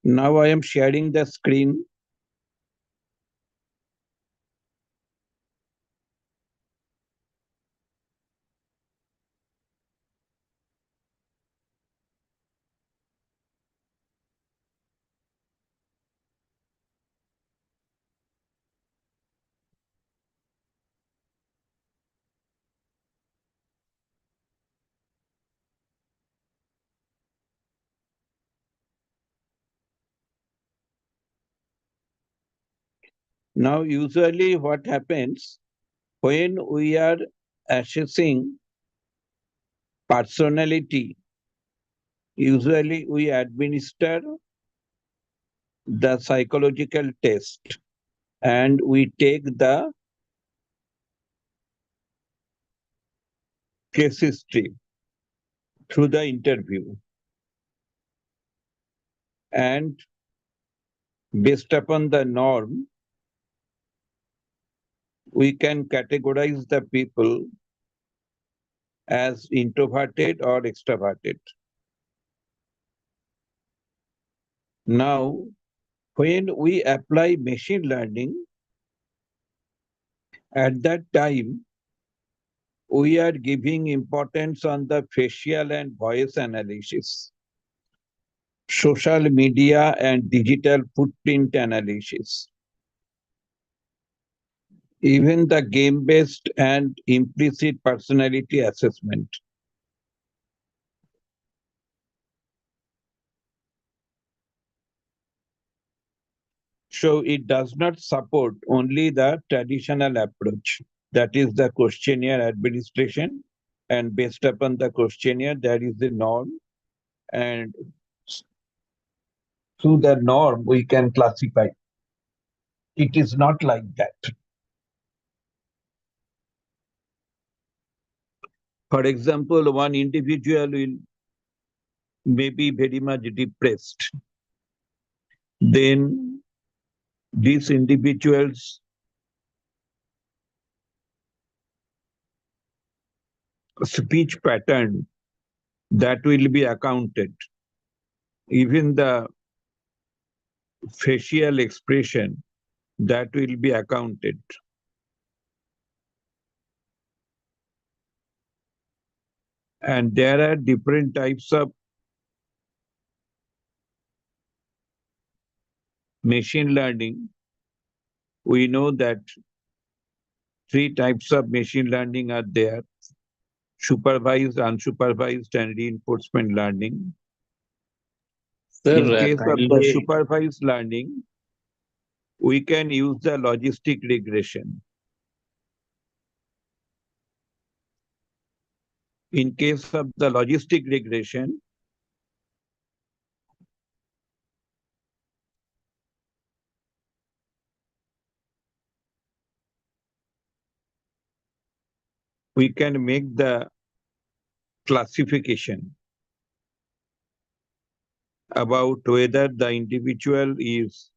Now I am sharing the screen. Now, usually what happens when we are assessing personality, usually we administer the psychological test and we take the case history through the interview. And based upon the norm, we can categorize the people as introverted or extroverted. Now, when we apply machine learning, at that time, we are giving importance on the facial and voice analysis, social media and digital footprint analysis, even the game-based and implicit personality assessment. So it does not support only the traditional approach, that is the questionnaire administration, and based upon the questionnaire, there is the norm, and through the norm, we can classify. It is not like that. For example, one individual will may be very much depressed. Then these individuals' speech pattern that will be accounted. Even the facial expression that will be accounted. And there are different types of machine learning. We know that 3 types of machine learning are there: supervised, unsupervised, and reinforcement learning. Sir, In case of the kindly, supervised learning, we can use the logistic regression. In case of the logistic regression, we can make the classification about whether the individual is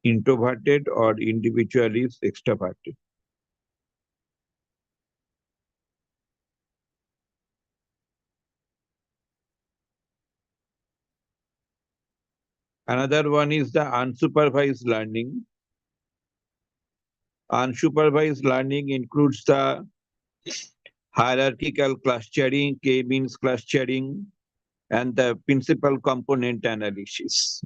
introverted or individual is extroverted. Another one is the unsupervised learning. Unsupervised learning includes the hierarchical clustering, K-means clustering, and the principal component analysis.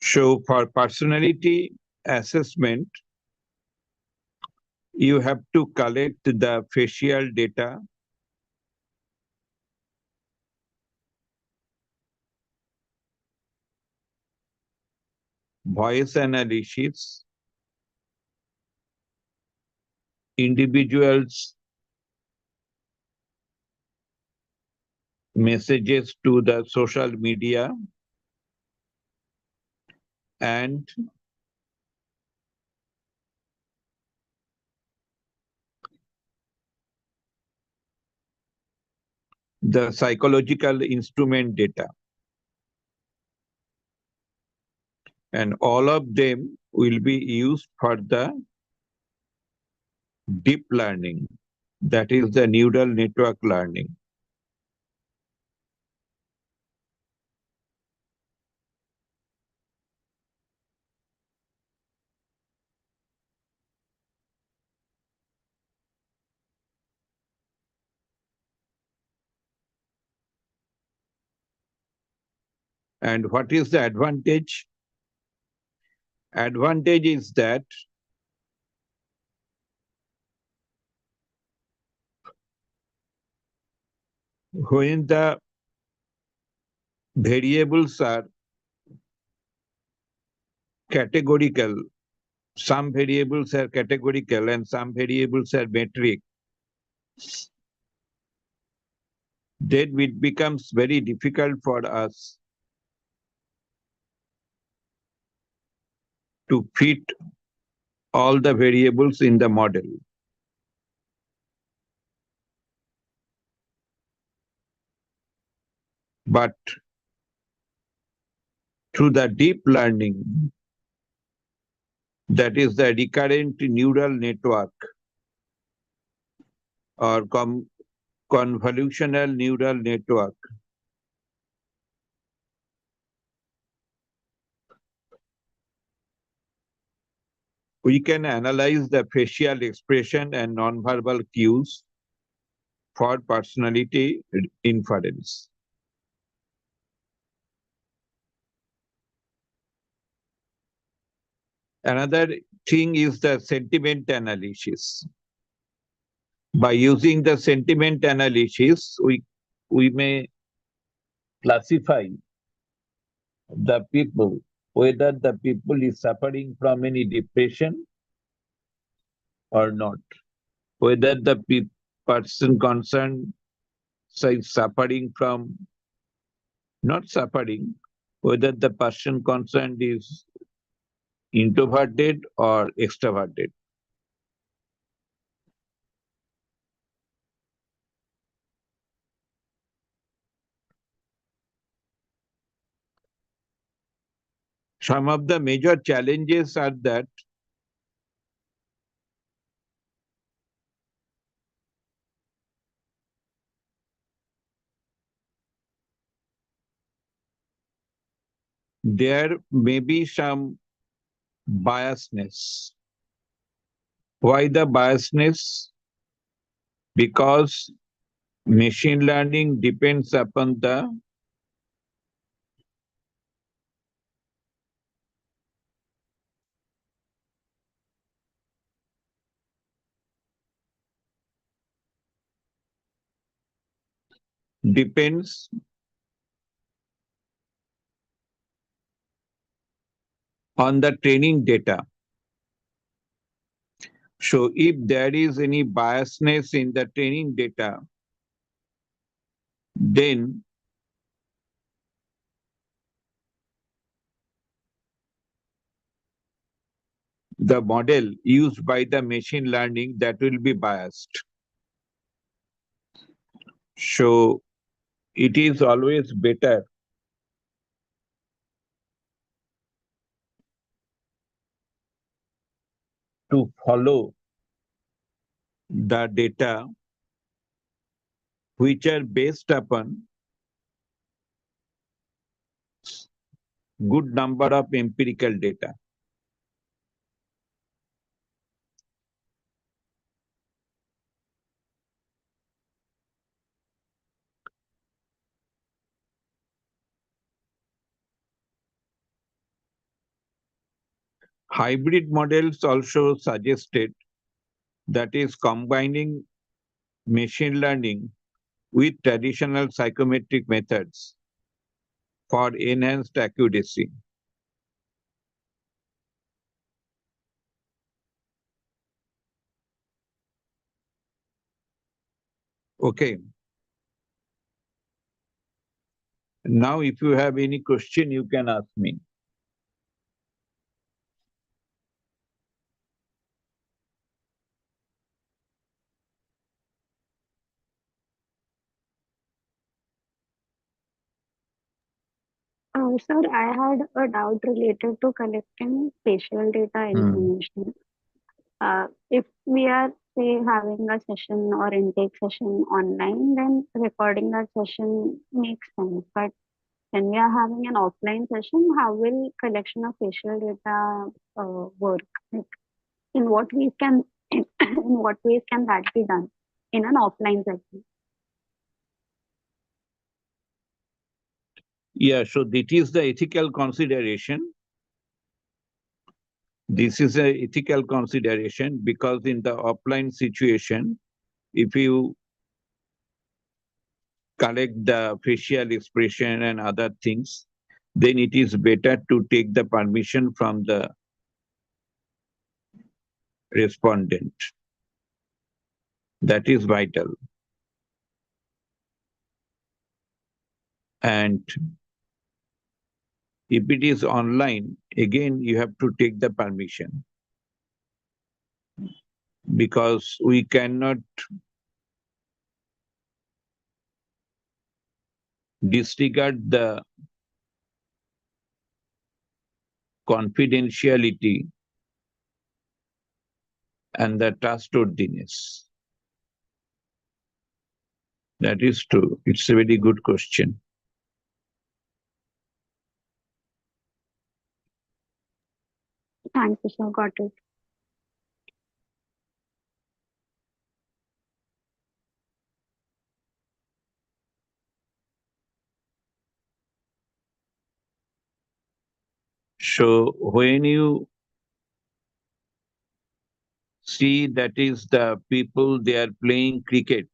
So for personality assessment, you have to collect the facial data, voice analysis, individuals' messages to the social media, and the psychological instrument data. And all of them will be used for the deep learning. That is the neural network learning. And what is the advantage? Advantage is that when the variables are categorical, some variables are categorical and some variables are metric, then it becomes very difficult for us to fit all the variables in the model. But through the deep learning, that is the recurrent neural network or convolutional neural network, we can analyze the facial expression and nonverbal cues for personality inference. Another thing is the sentiment analysis. By using the sentiment analysis, we may classify the people, whether the people is suffering from any depression or not, whether the person concerned is suffering from, not suffering, whether the person concerned is introverted or extroverted. Some of the major challenges are that there may be some biasness. Why the biasness? Because machine learning depends upon the depends on the training data. So if there is any biasness in the training data, then the model used by the machine learning that will be biased. So it is always better to follow the data which are based upon good number of empirical data. Hybrid models also suggested, that is combining machine learning with traditional psychometric methods for enhanced accuracy. Okay. Now, if you have any question, you can ask me. Sir, I had a doubt related to collecting facial data information. If we are say having a session or intake session online, then recording that session makes sense. But when we are having an offline session, how will collection of facial data work? Like, in what ways can in what ways can that be done in an offline session? Yeah, so that is the ethical consideration. This is a ethical consideration because in the offline situation, if you collect the facial expression and other things, then it is better to take the permission from the respondent. That is vital. And if it is online, again, you have to take the permission because we cannot disregard the confidentiality and the trustworthiness. That is true. It's a very good question. Thank you, sir. Got it. So when you see that is the people, they are playing cricket,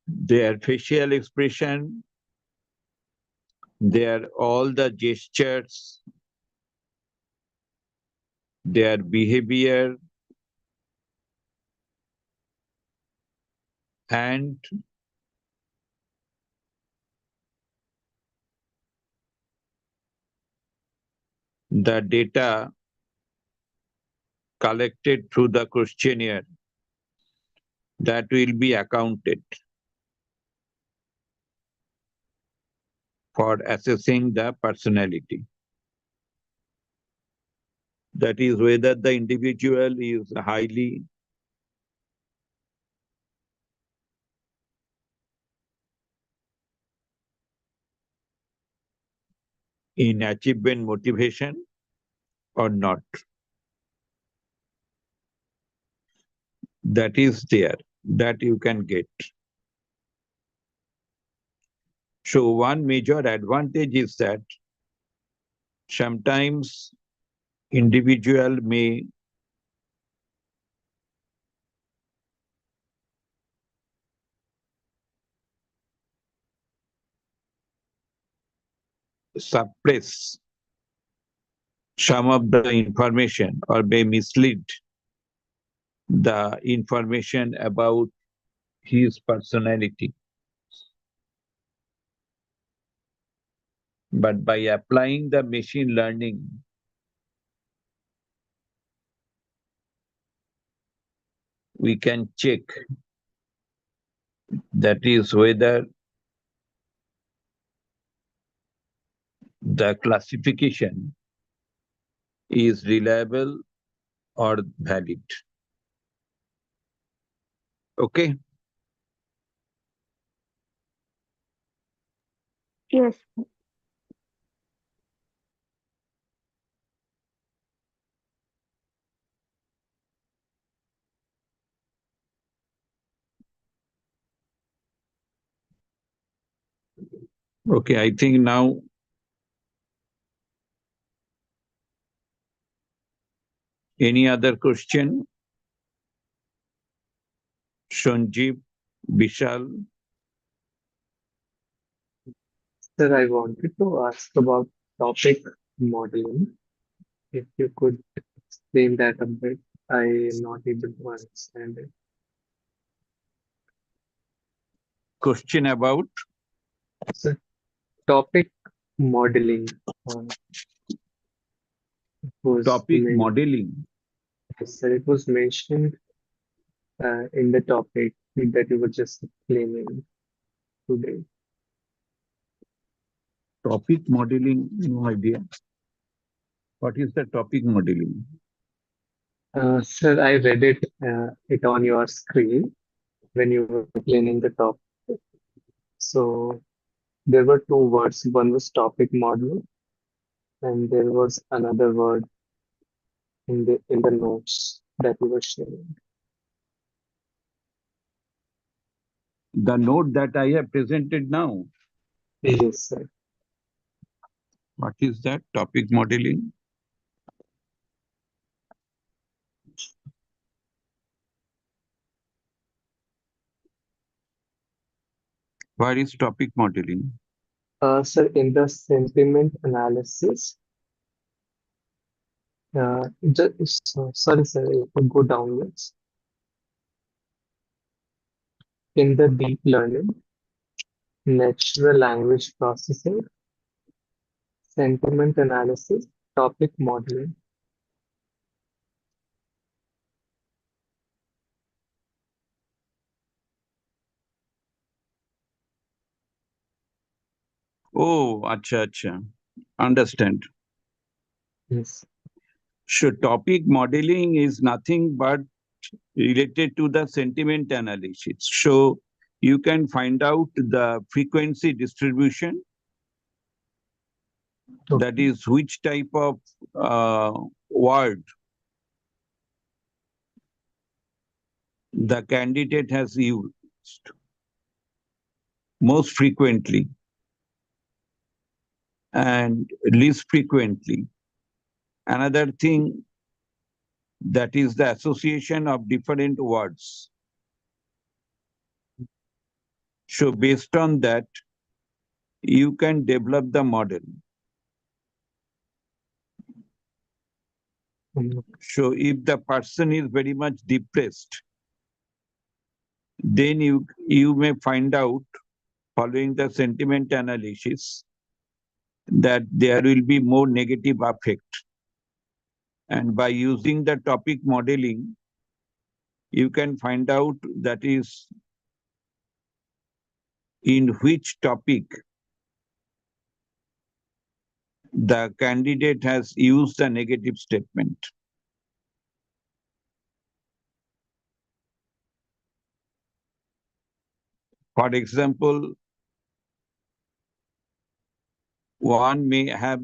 their facial expression, their all the gestures, their behavior, and the data collected through the questionnaire that will be accounted for assessing the personality. That is whether the individual is highly in achievement motivation or not. That is there, that you can get. So one major advantage is that sometimes individual may suppress some of the information or may mislead the information about his personality. But by applying the machine learning, we can check that is whether the classification is reliable or valid. Okay. Yes. Okay, I think now any other question? Sanjeev, Vishal, Sir, I wanted to ask about topic modeling. If you could explain that a bit, I am not able to understand it. question about So, topic modeling was topic modeling. yes, sir, it was mentioned in the topic that you were just explaining today. Topic modeling, no idea. What is the topic modeling? Sir, I read it on your screen when you were explaining the topic. So there were two words. One was topic model, and there was another word in the notes that you were sharing. The note that I have presented now. Yes, sir. What is that? Topic modeling. What is topic modeling? Sir, in the sentiment analysis, sorry, sir, if you go downwards. In the deep learning, natural language processing, sentiment analysis, topic modeling. Oh, acha, acha. Understand. Yes. So topic modeling is nothing but related to the sentiment analysis. So you can find out the frequency distribution, that Okay. is which type of word the candidate has used most frequently and least frequently. Another thing, that is the association of different words. So based on that, you can develop the model. Mm, So if the person is very much depressed, then you may find out, following the sentiment analysis, that there will be more negative affect. And by using the topic modeling, you can find out that is in which topic the candidate has used a negative statement. For example, one may have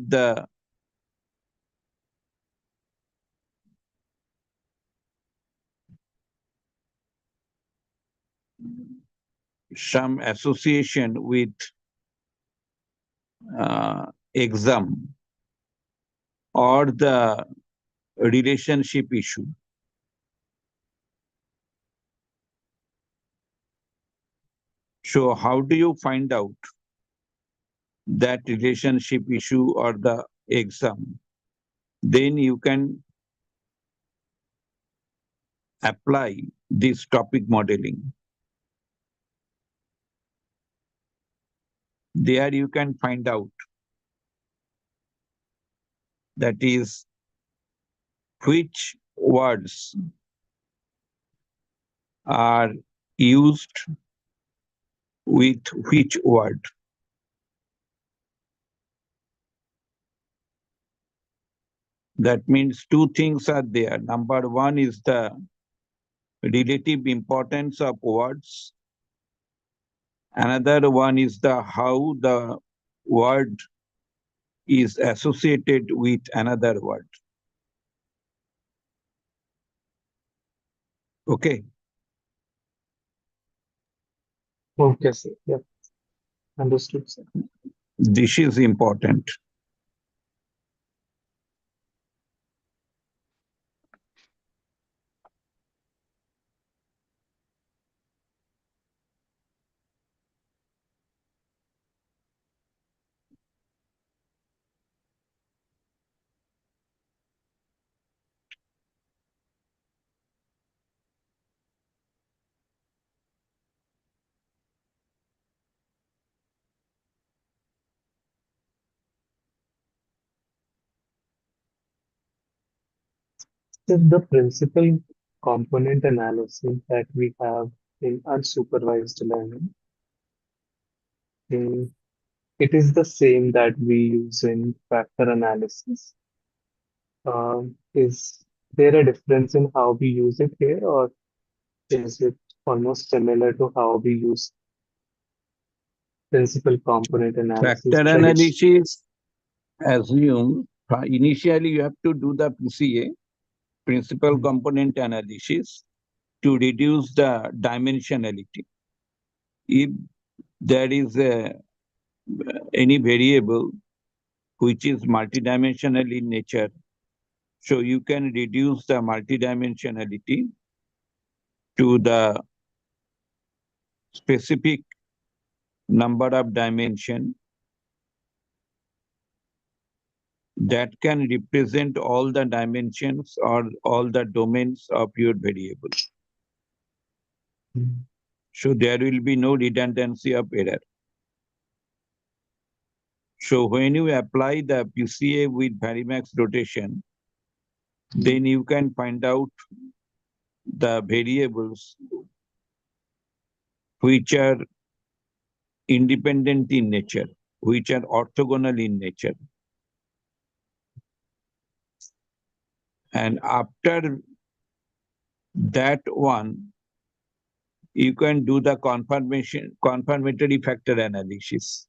some association with exam or the relationship issue. So how do you find out that relationship issue or the exam? Then you can apply this topic modeling. There you can find out, that is, which words are used with which word. That means two things are there. Number one is the relative importance of words. Another one is the how the word is associated with another word. Okay, okay, sir. Yeah, understood, sir. this is important. So the principal component analysis that we have in unsupervised learning, mm, it is the same that we use in factor analysis. Is there a difference in how we use it here, or is it almost similar to how we use principal component analysis Factor tradition? analysis assume initially you have to do the PCA, principal component analysis, to reduce the dimensionality. If there is any variable which is multidimensional in nature, so you can reduce the multidimensionality to the specific number of dimension that can represent all the dimensions or all the domains of your variable. Mm. So there will be no redundancy of error. So when you apply the PCA with varimax rotation, then you can find out the variables which are independent in nature, which are orthogonal in nature. And after that one, you can do the confirmatory factor analysis.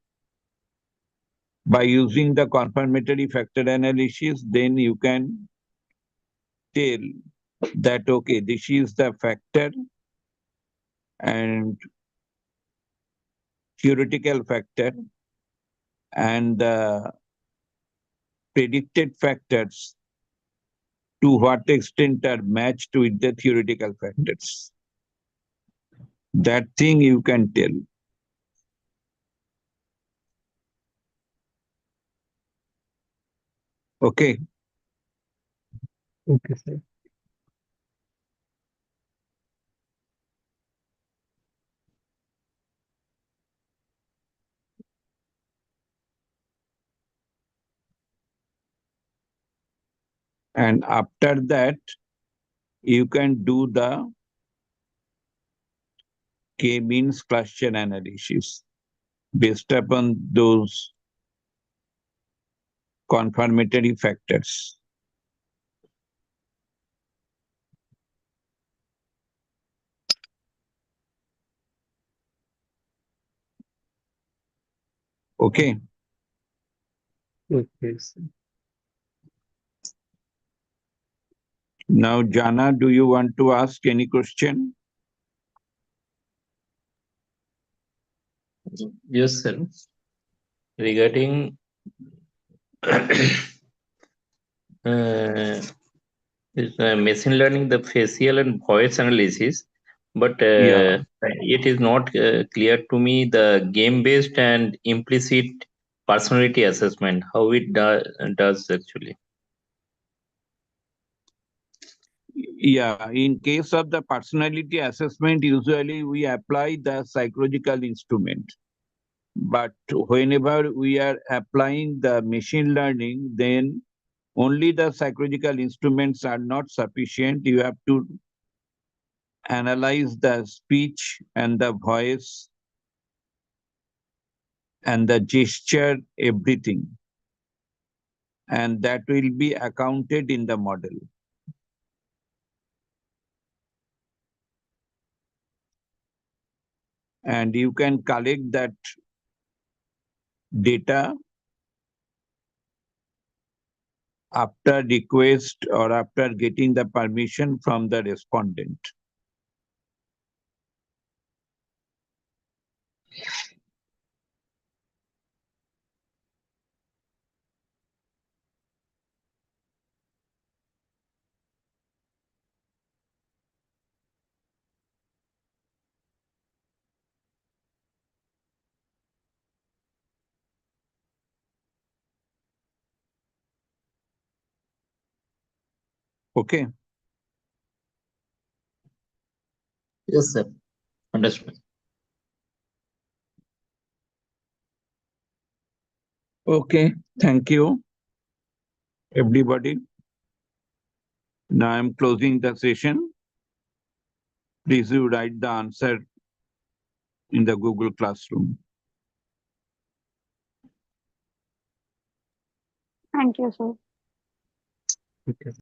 By using the confirmatory factor analysis, then you can tell that, okay, this is the factor and theoretical factor, and the predicted factors to what extent are matched with the theoretical factors. That thing you can tell. Okay. Okay, sir. And after that, you can do the k-means cluster analysis based upon those confirmatory factors. Okay. Okay, sir. Now, Jana, do you want to ask any question? Yes, sir. Regarding machine learning, the facial and voice analysis, but Yeah. it is not clear to me the game-based and implicit personality assessment, how it does actually. Yeah, in case of the personality assessment, usually we apply the psychological instrument. But whenever we are applying the machine learning, then only the psychological instruments are not sufficient. You have to analyze the speech and the voice and the gesture, everything. And that will be accounted in the model. And you can collect that data after request or after getting the permission from the respondent. Okay. Yes, sir. Understood. Okay. Thank you, everybody. Now I'm closing the session. Please you write the answer in the Google Classroom. Thank you, sir. Okay.